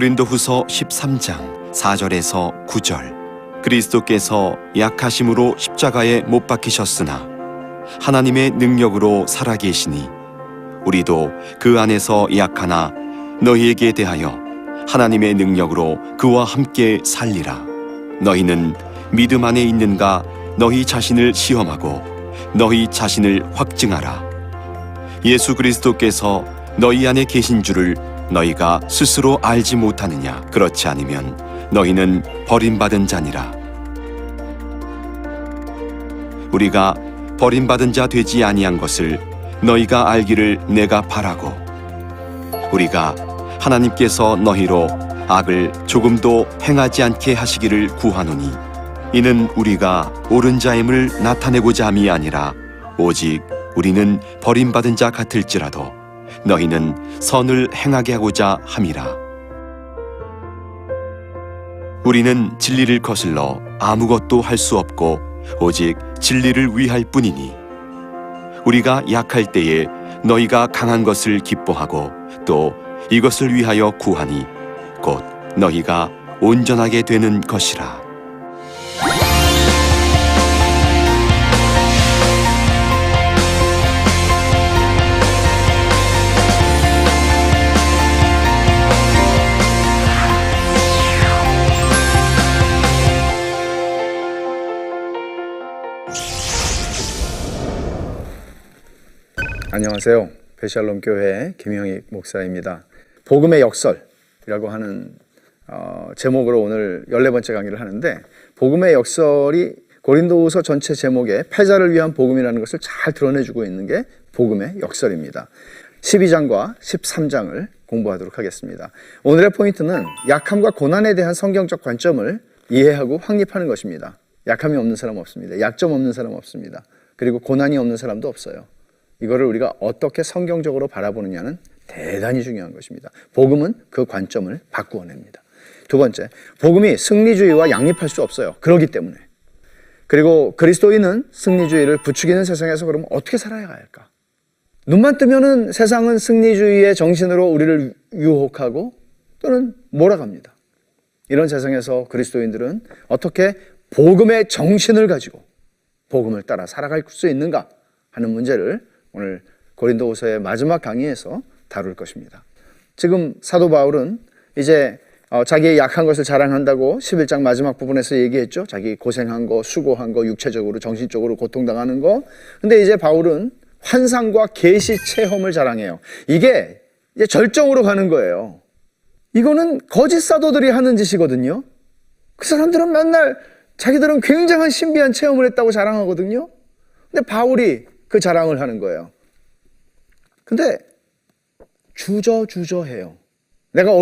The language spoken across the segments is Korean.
고린도후서 13장 4절에서 9절. 그리스도께서 약하심으로 십자가에 못 박히셨으나 하나님의 능력으로 살아계시니 우리도 그 안에서 약하나 너희에게 대하여 하나님의 능력으로 그와 함께 살리라. 너희는 믿음 안에 있는가 너희 자신을 시험하고 너희 자신을 확증하라. 예수 그리스도께서 너희 안에 계신 줄을 너희가 스스로 알지 못하느냐? 그렇지 않으면 너희는 버림받은 자니라. 우리가 버림받은 자 되지 아니한 것을 너희가 알기를 내가 바라고, 우리가 하나님께서 너희로 악을 조금도 행하지 않게 하시기를 구하노니 이는 우리가 옳은 자임을 나타내고자 함이 아니라 오직 우리는 버림받은 자 같을지라도 너희는 선을 행하게 하고자 함이라. 우리는 진리를 거슬러 아무것도 할 수 없고 오직 진리를 위할 뿐이니 우리가 약할 때에 너희가 강한 것을 기뻐하고 또 이것을 위하여 구하니 곧 너희가 온전하게 되는 것이라. 안녕하세요. 베샬롬 교회 김형익 목사입니다. 복음의 역설이라고 하는 제목으로 오늘 14번째 강의를 하는데, 복음의 역설이 고린도후서 전체 제목에 패자를 위한 복음이라는 것을 잘 드러내주고 있는 게 복음의 역설입니다. 12장과 13장을 공부하도록 하겠습니다. 오늘의 포인트는 약함과 고난에 대한 성경적 관점을 이해하고 확립하는 것입니다. 약함이 없는 사람 없습니다. 약점 없는 사람 없습니다. 그리고 고난이 없는 사람도 없어요. 이거를 우리가 어떻게 성경적으로 바라보느냐는 대단히 중요한 것입니다. 복음은 그 관점을 바꾸어냅니다. 두 번째, 복음이 승리주의와 양립할 수 없어요. 그렇기 때문에. 그리고 그리스도인은 승리주의를 부추기는 세상에서 그러면 어떻게 살아야 할까? 눈만 뜨면은 세상은 승리주의의 정신으로 우리를 유혹하고 또는 몰아갑니다. 이런 세상에서 그리스도인들은 어떻게 복음의 정신을 가지고 복음을 따라 살아갈 수 있는가 하는 문제를 오늘 고린도후서의 마지막 강의에서 다룰 것입니다. 지금 사도 바울은 이제 자기의 약한 것을 자랑한다고 11장 마지막 부분에서 얘기했죠. 자기 고생한 거, 수고한 거, 육체적으로 정신적으로 고통당하는 거. 근데 이제 바울은 환상과 계시 체험을 자랑해요. 이게 이제 절정으로 가는 거예요. 이거는 거짓 사도들이 하는 짓이거든요. 그 사람들은 맨날 자기들은 굉장한 신비한 체험을 했다고 자랑하거든요. 근데 바울이 그 자랑을 하는 거예요. 근데 주저해요. 내가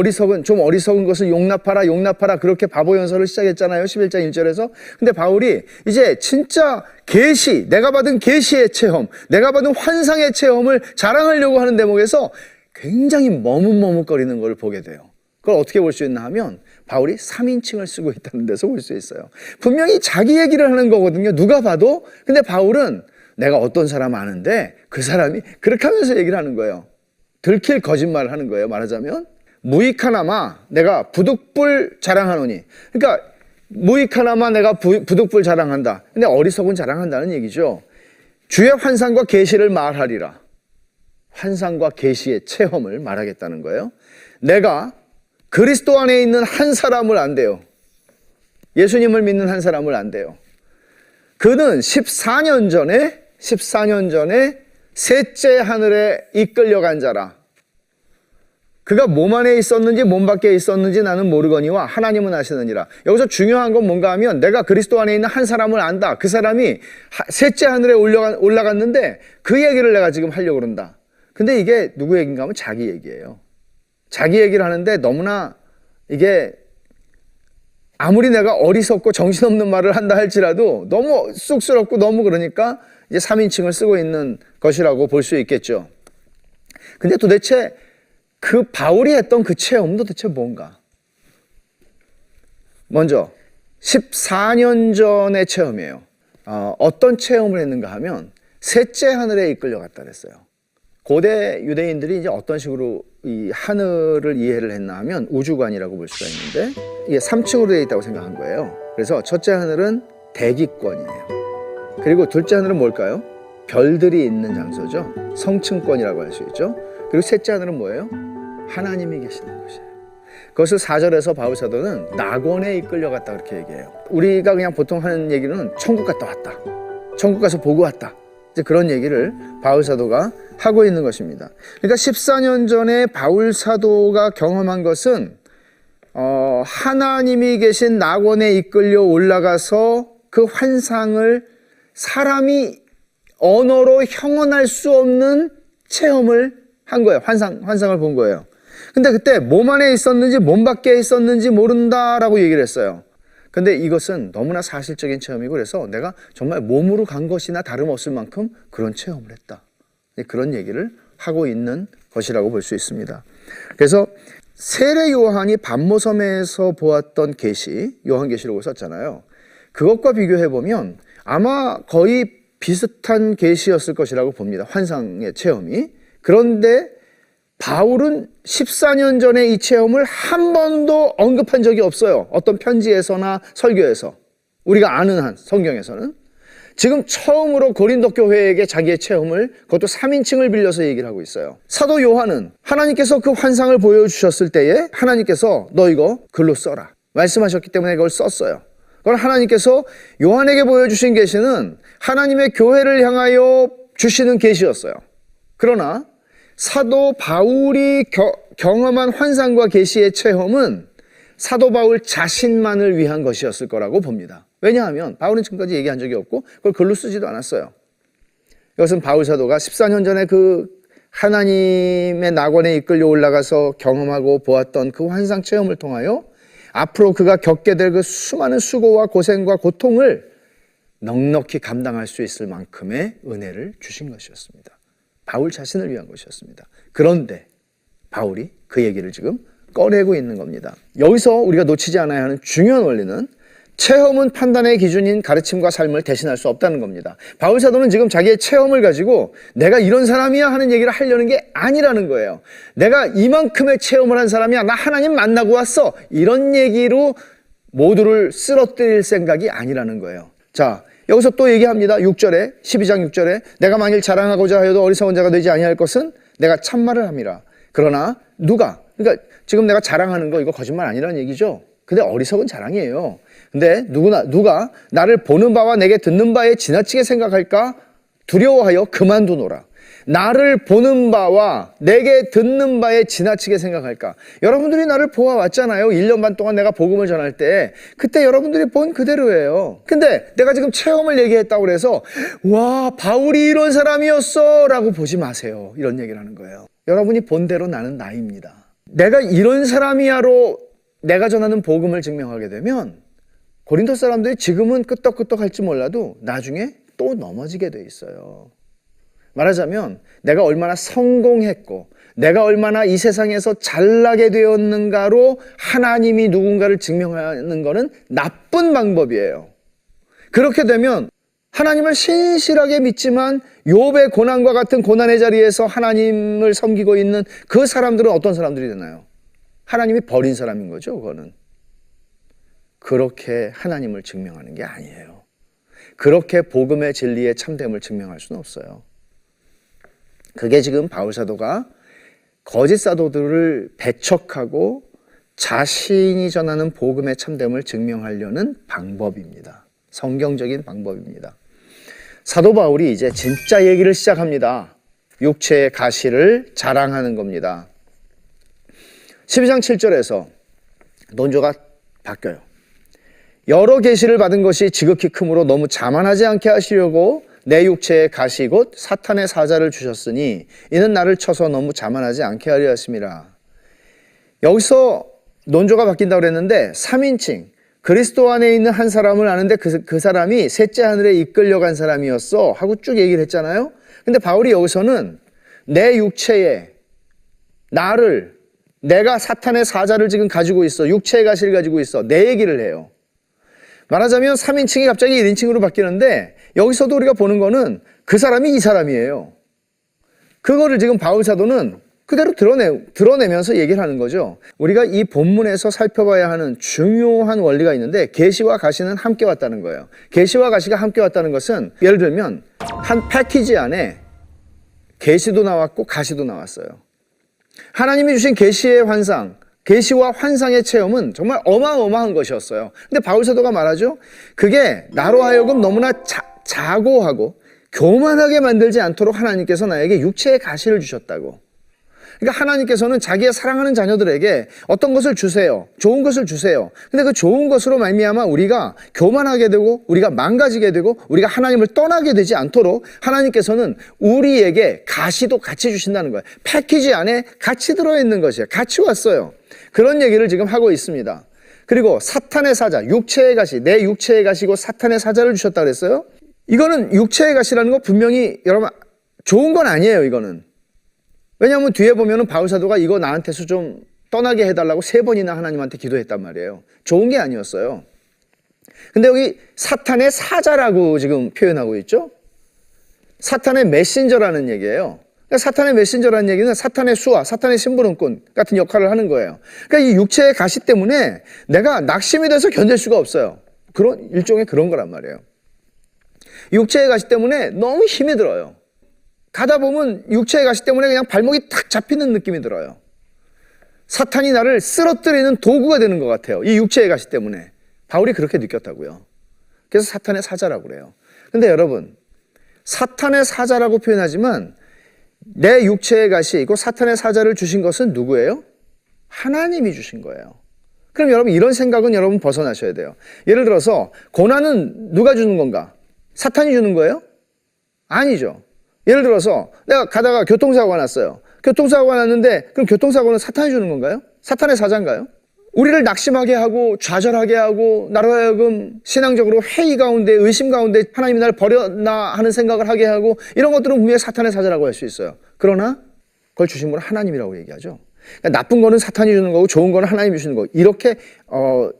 좀 어리석은 것을 용납하라 그렇게 바보 연설을 시작했잖아요. 11장 1절에서. 근데 바울이 이제 진짜 계시, 내가 받은 계시의 체험, 내가 받은 환상의 체험을 자랑하려고 하는 대목에서 굉장히 머뭇머뭇거리는 걸 보게 돼요. 그걸 어떻게 볼 수 있나 하면 바울이 3인칭을 쓰고 있다는 데서 볼 수 있어요. 분명히 자기 얘기를 하는 거거든요. 누가 봐도. 근데 바울은 내가 어떤 사람 아는데 그 사람이 그렇게 하면서 얘기를 하는 거예요. 들킬 거짓말을 하는 거예요. 말하자면 무익하나마 내가 부득불 자랑하노니, 그러니까 무익하나마 내가 부득불 자랑한다. 근데 어리석은 자랑한다는 얘기죠. 주의 환상과 계시를 말하리라. 환상과 계시의 체험을 말하겠다는 거예요. 내가 그리스도 안에 있는 한 사람을 안대요. 예수님을 믿는 한 사람을 안대요. 그는 14년 전에 셋째 하늘에 이끌려간 자라. 그가 몸 안에 있었는지 몸 밖에 있었는지 나는 모르거니와 하나님은 아시느니라. 여기서 중요한 건 뭔가 하면 내가 그리스도 안에 있는 한 사람을 안다. 그 사람이 셋째 하늘에 올라갔는데 그 얘기를 내가 지금 하려고 그런다. 근데 이게 누구 얘기인가 하면 자기 얘기예요. 자기 얘기를 하는데 너무나 이게 아무리 내가 어리석고 정신없는 말을 한다 할지라도 너무 쑥스럽고 너무 그러니까 이제 3인칭을 쓰고 있는 것이라고 볼 수 있겠죠. 근데 도대체 그 바울이 했던 그 체험도 도대체 뭔가? 먼저 14년 전의 체험이에요. 어떤 체험을 했는가 하면 셋째 하늘에 이끌려갔다 그랬어요. 고대 유대인들이 이제 어떤 식으로 이 하늘을 이해를 했나 하면 우주관이라고 볼 수가 있는데 이게 3층으로 되어 있다고 생각한 거예요. 그래서 첫째 하늘은 대기권이에요. 그리고 둘째 하늘은 뭘까요? 별들이 있는 장소죠. 성층권이라고 할 수 있죠. 그리고 셋째 하늘은 뭐예요? 하나님이 계시는 곳이에요. 그것을 4절에서 바울사도는 낙원에 이끌려갔다 그렇게 얘기해요. 우리가 그냥 보통 하는 얘기는 천국 갔다 왔다, 천국 가서 보고 왔다, 이제 그런 얘기를 바울사도가 하고 있는 것입니다. 그러니까 14년 전에 바울사도가 경험한 것은 하나님이 계신 낙원에 이끌려 올라가서 그 환상을 사람이 언어로 형언할 수 없는 체험을 한 거예요. 환상을 본 거예요. 근데 그때 몸 안에 있었는지 몸 밖에 있었는지 모른다라고 얘기를 했어요. 근데 이것은 너무나 사실적인 체험이고 그래서 내가 정말 몸으로 간 것이나 다름없을 만큼 그런 체험을 했다. 그런 얘기를 하고 있는 것이라고 볼 수 있습니다. 그래서 세례 요한이 반모섬에서 보았던 계시, 요한계시록을 썼잖아요. 그것과 비교해 보면 아마 거의 비슷한 계시였을 것이라고 봅니다. 환상의 체험이. 그런데 바울은 14년 전에 이 체험을 한 번도 언급한 적이 없어요. 어떤 편지에서나 설교에서. 우리가 아는 한 성경에서는. 지금 처음으로 고린도 교회에게 자기의 체험을, 그것도 3인칭을 빌려서 얘기를 하고 있어요. 사도 요한은 하나님께서 그 환상을 보여주셨을 때에 하나님께서 너 이거 글로 써라 말씀하셨기 때문에 그걸 썼어요. 그건 하나님께서 요한에게 보여주신 계시는 하나님의 교회를 향하여 주시는 계시였어요. 그러나 사도 바울이 경험한 환상과 계시의 체험은 사도 바울 자신만을 위한 것이었을 거라고 봅니다. 왜냐하면 바울은 지금까지 얘기한 적이 없고 그걸 글로 쓰지도 않았어요. 이것은 바울 사도가 14년 전에 그 하나님의 낙원에 이끌려 올라가서 경험하고 보았던 그 환상 체험을 통하여 앞으로 그가 겪게 될 그 수많은 수고와 고생과 고통을 넉넉히 감당할 수 있을 만큼의 은혜를 주신 것이었습니다. 바울 자신을 위한 것이었습니다. 그런데 바울이 그 얘기를 지금 꺼내고 있는 겁니다. 여기서 우리가 놓치지 않아야 하는 중요한 원리는 체험은 판단의 기준인 가르침과 삶을 대신할 수 없다는 겁니다. 바울 사도는 지금 자기의 체험을 가지고 내가 이런 사람이야 하는 얘기를 하려는 게 아니라는 거예요. 내가 이만큼의 체험을 한 사람이야, 나 하나님 만나고 왔어, 이런 얘기로 모두를 쓰러뜨릴 생각이 아니라는 거예요. 자, 여기서 또 얘기합니다. 6절에 12장 6절에 내가 만일 자랑하고자 하여도 어리석은 자가 되지 아니할 것은 내가 참말을 함이라. 그러나 누가, 그러니까 지금 내가 자랑하는 거 이거 거짓말 아니라는 얘기죠. 근데 어리석은 자랑이에요. 근데 누가 나를 보는 바와 내게 듣는 바에 지나치게 생각할까 두려워하여 그만두노라. 나를 보는 바와 내게 듣는 바에 지나치게 생각할까. 여러분들이 나를 보아왔잖아요. 1년 반 동안 내가 복음을 전할 때 그때 여러분들이 본 그대로예요. 근데 내가 지금 체험을 얘기했다고 해서 와, 바울이 이런 사람이었어 라고 보지 마세요. 이런 얘기를 하는 거예요. 여러분이 본 대로 나는 나입니다. 내가 이런 사람이야로 내가 전하는 복음을 증명하게 되면 고린도 사람들이 지금은 끄떡끄떡 할지 몰라도 나중에 또 넘어지게 돼 있어요. 말하자면 내가 얼마나 성공했고 내가 얼마나 이 세상에서 잘나게 되었는가로 하나님이 누군가를 증명하는 것은 나쁜 방법이에요. 그렇게 되면 하나님을 신실하게 믿지만 욥의 고난과 같은 고난의 자리에서 하나님을 섬기고 있는 그 사람들은 어떤 사람들이 되나요? 하나님이 버린 사람인 거죠, 그거는. 그렇게 하나님을 증명하는 게 아니에요. 그렇게 복음의 진리의 참됨을 증명할 수는 없어요. 그게 지금 바울 사도가 거짓 사도들을 배척하고 자신이 전하는 복음의 참됨을 증명하려는 방법입니다. 성경적인 방법입니다. 사도 바울이 이제 진짜 얘기를 시작합니다. 육체의 가시를 자랑하는 겁니다. 12장 7절에서 논조가 바뀌어요. 여러 계시를 받은 것이 지극히 크므로 너무 자만하지 않게 하시려고 내 육체의 가시 곧 사탄의 사자를 주셨으니 이는 나를 쳐서 너무 자만하지 않게 하려 하심이라. 여기서 논조가 바뀐다고 그랬는데 3인칭 그리스도 안에 있는 한 사람을 아는데 그 사람이 셋째 하늘에 이끌려간 사람이었어 하고 쭉 얘기를 했잖아요. 근데 바울이 여기서는 내 육체에 나를, 내가 사탄의 사자를 지금 가지고 있어, 육체의 가시를 가지고 있어, 내 얘기를 해요. 말하자면 3인칭이 갑자기 1인칭으로 바뀌는데 여기서도 우리가 보는 거는 그 사람이 이 사람이에요. 그거를 지금 바울 사도는 그대로 드러내면서 얘기를 하는 거죠. 우리가 이 본문에서 살펴봐야 하는 중요한 원리가 있는데 계시와 가시는 함께 왔다는 거예요. 계시와 가시가 함께 왔다는 것은 예를 들면 한 패키지 안에 계시도 나왔고 가시도 나왔어요. 하나님이 주신 계시의 환상, 계시와 환상의 체험은 정말 어마어마한 것이었어요. 근데 바울 사도가 말하죠. 그게 나로 하여금 너무나 자고하고 교만하게 만들지 않도록 하나님께서 나에게 육체의 가시를 주셨다고. 그러니까 하나님께서는 자기의 사랑하는 자녀들에게 어떤 것을 주세요. 좋은 것을 주세요. 근데 그 좋은 것으로 말미암아 우리가 교만하게 되고 우리가 망가지게 되고 우리가 하나님을 떠나게 되지 않도록 하나님께서는 우리에게 가시도 같이 주신다는 거예요. 패키지 안에 같이 들어있는 것이에요. 같이 왔어요. 그런 얘기를 지금 하고 있습니다. 그리고 사탄의 사자, 육체의 가시, 내 육체의 가시고 사탄의 사자를 주셨다 그랬어요. 이거는 육체의 가시라는 거 분명히 여러분 좋은 건 아니에요. 이거는. 왜냐하면 뒤에 보면은 바울 사도가 이거 나한테서 좀 떠나게 해달라고 3번이나 하나님한테 기도했단 말이에요. 좋은 게 아니었어요. 근데 여기 사탄의 사자라고 지금 표현하고 있죠. 사탄의 메신저라는 얘기예요. 그러니까 사탄의 메신저라는 얘기는 사탄의 수하, 사탄의 심부름꾼 같은 역할을 하는 거예요. 그러니까 이 육체의 가시 때문에 내가 낙심이 돼서 견딜 수가 없어요. 그런 일종의 그런 거란 말이에요. 육체의 가시 때문에 너무 힘이 들어요. 가다 보면 육체의 가시 때문에 그냥 발목이 탁 잡히는 느낌이 들어요. 사탄이 나를 쓰러뜨리는 도구가 되는 것 같아요. 이 육체의 가시 때문에. 바울이 그렇게 느꼈다고요. 그래서 사탄의 사자라고 그래요. 근데 여러분, 사탄의 사자라고 표현하지만 내 육체의 가시이고 사탄의 사자를 주신 것은 누구예요? 하나님이 주신 거예요. 그럼 여러분 이런 생각은 여러분 벗어나셔야 돼요. 예를 들어서 고난은 누가 주는 건가? 사탄이 주는 거예요? 아니죠. 예를 들어서 내가 가다가 교통사고가 났어요. 교통사고가 났는데 그럼 교통사고는 사탄이 주는 건가요? 사탄의 사자인가요? 우리를 낙심하게 하고 좌절하게 하고 나로 하여금 신앙적으로 회의 가운데 의심 가운데 하나님이 나를 버렸나 하는 생각을 하게 하고 이런 것들은 분명히 사탄의 사자라고 할 수 있어요. 그러나 그걸 주신 분은 하나님이라고 얘기하죠. 그러니까 나쁜 거는 사탄이 주는 거고 좋은 거는 하나님이 주시는 거고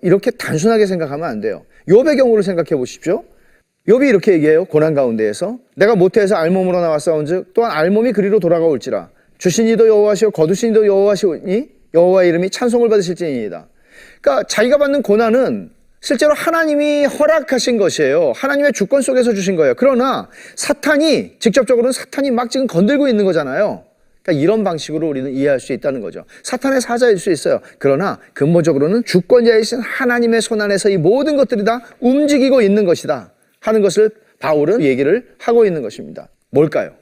이렇게 단순하게 생각하면 안 돼요. 욥의 경우를 생각해 보십시오. 욥이 이렇게 얘기해요. 고난 가운데에서 내가 모태에서 알몸으로 나왔사온즉 또한 알몸이 그리로 돌아가올지라 주신 이도 여호와시오 거두신 이도 여호와시오니 여호와의 이름이 찬송을 받으실지니이다. 그러니까 자기가 받는 고난은 실제로 하나님이 허락하신 것이에요. 하나님의 주권 속에서 주신 거예요. 그러나 사탄이 직접적으로는 사탄이 막 지금 건들고 있는 거잖아요. 그러니까 이런 방식으로 우리는 이해할 수 있다는 거죠. 사탄의 사자일 수 있어요. 그러나 근본적으로는 주권자이신 하나님의 손 안에서 이 모든 것들이 다 움직이고 있는 것이다 하는 것을 바울은 얘기를 하고 있는 것입니다. 뭘까요?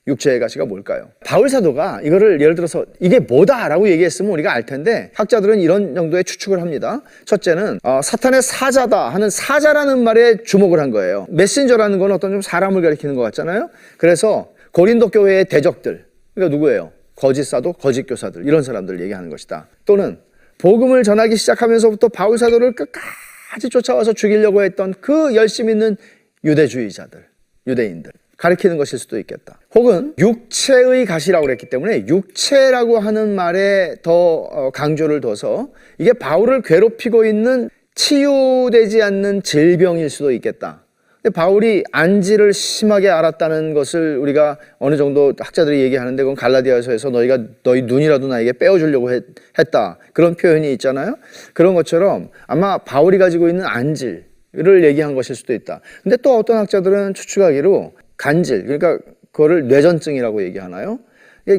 육체의 가시가 뭘까요? 바울 사도가 이거를 예를 들어서 이게 뭐다라고 얘기했으면 우리가 알 텐데 학자들은 이런 정도의 추측을 합니다. 첫째는 사탄의 사자다 하는 사자라는 말에 주목을 한 거예요. 메신저라는 건 어떤 좀 사람을 가리키는 것 같잖아요. 그래서 고린도 교회의 대적들, 그러니까 누구예요? 거짓 사도, 거짓 교사들 이런 사람들을 얘기하는 것이다. 또는 복음을 전하기 시작하면서부터 바울 사도를 끝까지 쫓아와서 죽이려고 했던 그 열심 있는 유대주의자들, 유대인들 가리키는 것일 수도 있겠다. 혹은 육체의 가시라고 그랬기 때문에 육체라고 하는 말에 더 강조를 둬서 이게 바울을 괴롭히고 있는 치유되지 않는 질병일 수도 있겠다. 근데 바울이 안지를 심하게 앓았다는 것을 우리가 어느 정도 학자들이 얘기하는데 그건 갈라디아서에서 너희 눈이라도 나에게 빼어주려고 했다. 그런 표현이 있잖아요. 그런 것처럼 아마 바울이 가지고 있는 안질을 얘기한 것일 수도 있다. 근데 또 어떤 학자들은 추측하기로 간질, 그러니까 그거를 뇌전증이라고 얘기하나요?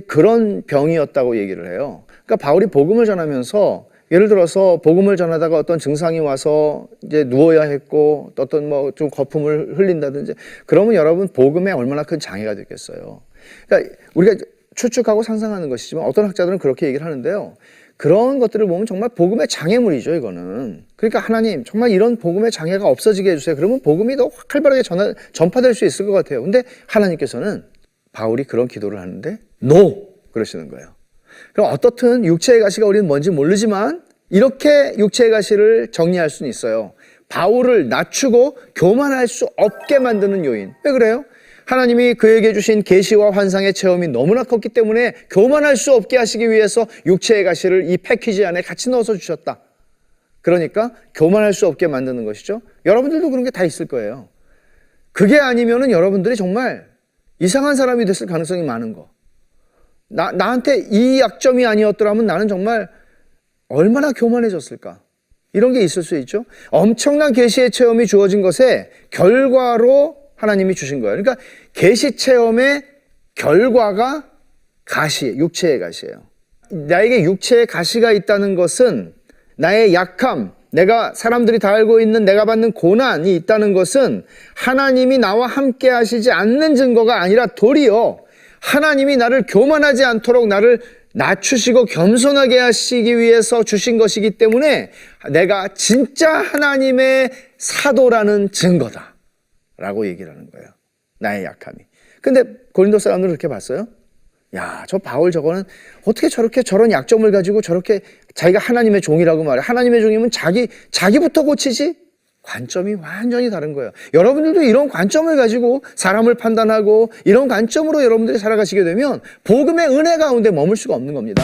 그런 병이었다고 얘기를 해요. 그러니까 바울이 복음을 전하면서 예를 들어서 복음을 전하다가 어떤 증상이 와서 이제 누워야 했고 어떤 뭐 좀 거품을 흘린다든지 그러면 여러분 복음에 얼마나 큰 장애가 됐겠어요. 그러니까 우리가 추측하고 상상하는 것이지만 어떤 학자들은 그렇게 얘기를 하는데요. 그런 것들을 보면 정말 복음의 장애물이죠, 이거는. 그러니까 하나님, 정말 이런 복음의 장애가 없어지게 해주세요. 그러면 복음이 더 활발하게 전파될 수 있을 것 같아요. 근데 하나님께서는 바울이 그런 기도를 하는데, NO! 그러시는 거예요. 그럼 어떻든 육체의 가시가 우리는 뭔지 모르지만, 이렇게 육체의 가시를 정리할 수는 있어요. 바울을 낮추고 교만할 수 없게 만드는 요인. 왜 그래요? 하나님이 그에게 주신 계시와 환상의 체험이 너무나 컸기 때문에 교만할 수 없게 하시기 위해서 육체의 가시를 이 패키지 안에 같이 넣어서 주셨다. 그러니까 교만할 수 없게 만드는 것이죠. 여러분들도 그런 게 다 있을 거예요. 그게 아니면은 여러분들이 정말 이상한 사람이 됐을 가능성이 많은 거. 나한테 이 약점이 아니었더라면 나는 정말 얼마나 교만해졌을까. 이런 게 있을 수 있죠. 엄청난 계시의 체험이 주어진 것에 결과로 하나님이 주신 거예요. 그러니까 계시 체험의 결과가 가시, 육체의 가시예요. 나에게 육체의 가시가 있다는 것은 나의 약함, 내가 사람들이 다 알고 있는 내가 받는 고난이 있다는 것은 하나님이 나와 함께 하시지 않는 증거가 아니라 도리어 하나님이 나를 교만하지 않도록 나를 낮추시고 겸손하게 하시기 위해서 주신 것이기 때문에 내가 진짜 하나님의 사도라는 증거다 라고 얘기를 하는 거예요. 나의 약함이. 근데 고린도 사람들은 그렇게 봤어요? 야, 저 바울 저거는 어떻게 저렇게 저런 약점을 가지고 저렇게 자기가 하나님의 종이라고 말해. 하나님의 종이면 자기부터 고치지? 관점이 완전히 다른 거예요. 여러분들도 이런 관점을 가지고 사람을 판단하고 이런 관점으로 여러분들이 살아가시게 되면 복음의 은혜 가운데 머물 수가 없는 겁니다.